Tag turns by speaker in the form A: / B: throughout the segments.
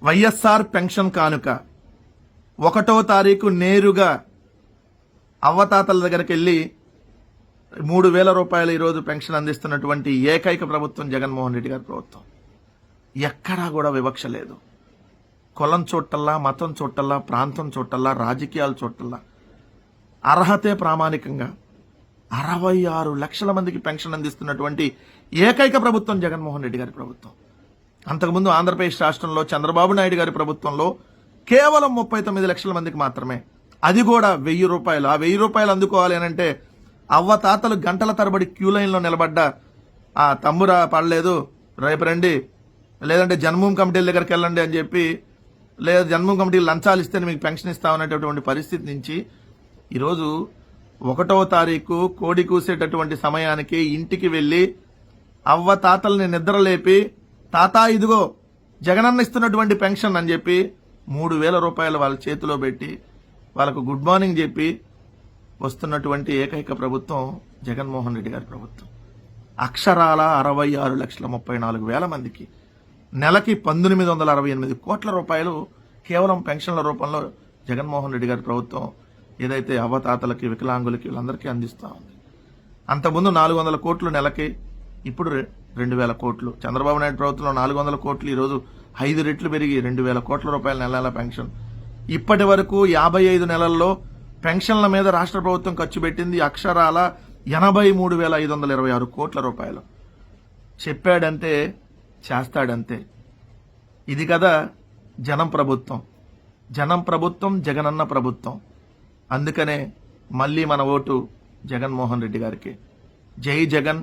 A: YSR pension కానుక 1వ తారీఖు నేరుగా అవ్వతాతల దగ్గరికి వెళ్ళి 3,000 రూపాయలు ఈరోజు పెన్షన్ అందిస్తున్నటువంటి ఏకైక ప్రభుత్వం జగన్మోహన్ రెడ్డి గారి ప్రభుత్వం. ఎక్కడా కూడా వివక్ష లేదు. కులం చోటల్లా, మతం చోటల్లా, ప్రాంతం చోటల్లా, రాజకీయాల చోటల్లా అర్హతే ప్రామాణికంగా 66 లక్షల మందికి పెన్షన్ అందిస్తున్నటువంటి ఏకైక ప్రభుత్వం జగన్మోహన్ రెడ్డి గారి ప్రభుత్వం. అంతకుముందు ఆంధ్రప్రదేశ్ రాష్ట్రంలో చంద్రబాబు నాయుడు గారి ప్రభుత్వంలో కేవలం 39 లక్షల మందికి మాత్రమే, అది కూడా 1,000 రూపాయలు. ఆ 1,000 రూపాయలు అందుకోవాలి అనంటే అవ్వ తాతలు గంటల తరబడి క్యూ లైన్లో నిలబడ్డా ఆ తమ్మురా పడలేదు రేపు రండి, లేదంటే జన్మభూమి కమిటీల దగ్గరికి వెళ్ళండి అని చెప్పి, లేదా జన్మభూమి కమిటీలు లంచాలు ఇస్తే మీకు పెన్షన్ ఇస్తామనేటటువంటి పరిస్థితి నుంచి ఈరోజు 1వ తారీఖు కోడి కూసేటటువంటి సమయానికి ఇంటికి వెళ్ళి అవ్వ తాతల్ని నిద్రలేపి, తాతా ఇదిగో జగనన్న ఇస్తున్నటువంటి పెన్షన్ అని చెప్పి 3,000 రూపాయలు వాళ్ళ చేతిలో పెట్టి వాళ్ళకు గుడ్ మార్నింగ్ చెప్పి వస్తున్నటువంటి ఏకైక ప్రభుత్వం జగన్మోహన్ రెడ్డి గారి ప్రభుత్వం. అక్షరాల 66,34,000 మందికి నెలకి 1,868 కోట్ల రూపాయలు కేవలం పెన్షన్ల రూపంలో జగన్మోహన్ రెడ్డి గారి ప్రభుత్వం ఏదైతే అవ్వతాతలకి, వికలాంగులకి వీళ్ళందరికీ అందిస్తూ ఉంది. అంతకుముందు 400 కోట్లు నెలకి, ఇప్పుడు 2,000 కోట్లు. చంద్రబాబు నాయుడు ప్రభుత్వంలో 400 కోట్లు, ఈరోజు 5 రెట్లు పెరిగి 2,000 కోట్ల రూపాయల నెల పెన్షన్. ఇప్పటి వరకు 55 నెలల్లో పెన్షన్ల మీద రాష్ట్ర ప్రభుత్వం ఖర్చు పెట్టింది అక్షరాల 83,526 కోట్ల రూపాయలు. చెప్పాడంతే చేస్తాడంతే. ఇది కదా జనం ప్రభుత్వం. జనం ప్రభుత్వం, జగనన్న ప్రభుత్వం. అందుకనే మళ్ళీ మన ఓటు జగన్మోహన్ రెడ్డి గారికి. జై జగన్,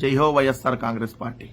A: జై హో వైఎస్ఆర్ కాంగ్రెస్ పార్టీ.